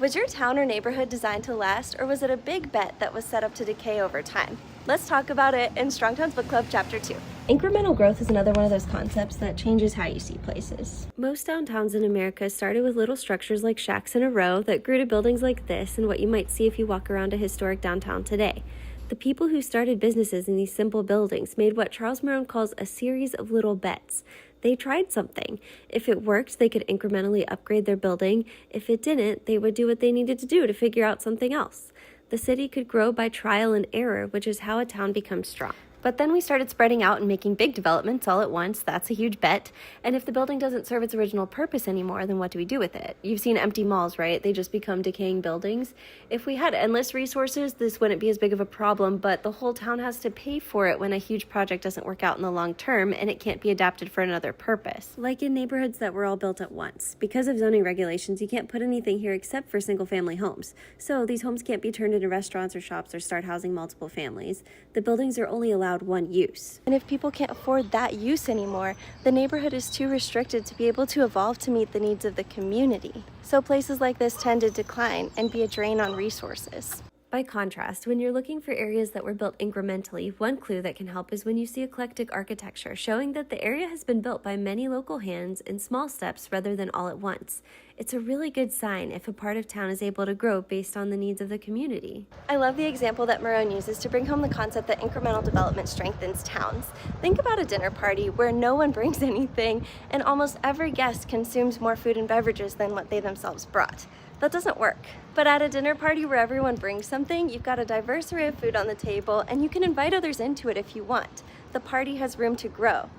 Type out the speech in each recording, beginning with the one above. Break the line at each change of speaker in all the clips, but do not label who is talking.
Was your town or neighborhood designed to last, or was it a big bet that was set up to decay over time? Let's talk about it in Strong Towns Book Club Chapter 2. Incremental growth is another one of those concepts that changes how you see places. Most downtowns in America started with little structures like shacks in a row that grew to buildings like this and what you might see if you walk around a historic downtown today. The people who started businesses in these simple buildings made what Charles Marone calls a series of little bets. They tried something. If it worked, they could incrementally upgrade their building. If it didn't, they would do what they needed to do to figure out something else. The city could grow by trial and error, which is how a town becomes strong. But then we started spreading out and making big developments all at once. That's a huge bet. And if the building doesn't serve its original purpose anymore, then what do we do with it? You've seen empty malls, right? They just become decaying buildings. If we had endless resources, this wouldn't be as big of a problem, but the whole town has to pay for it when a huge project doesn't work out in the long term and it can't be adapted for another purpose. Like in neighborhoods that were all built at once. Because of zoning regulations, you can't put anything here except for single-family homes. So these homes can't be turned into restaurants or shops or start housing multiple families. The buildings are only allowed one use. And if people can't afford that use anymore, the neighborhood is too restricted to be able to evolve to meet the needs of the community. So places like this tend to decline and be a drain on resources. By contrast, when you're looking for areas that were built incrementally, one clue that can help is when you see eclectic architecture, showing that the area has been built by many local hands in small steps rather than all at once. It's a really good sign if a part of town is able to grow based on the needs of the community. I love the example that Marone uses to bring home the concept that incremental development strengthens towns. Think about a dinner party where no one brings anything and almost every guest consumes more food and beverages than what they themselves brought. That doesn't work. But at a dinner party where everyone brings something, you've got a diverse array of food on the table and you can invite others into it if you want. The party has room to grow.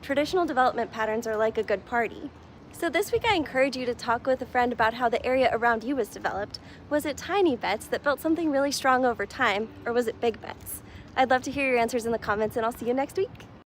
Traditional development patterns are like a good party. So this week I encourage you to talk with a friend about how the area around you was developed. Was it tiny bets that built something really strong over time, or was it big bets? I'd love to hear your answers in the comments, and I'll see you next week.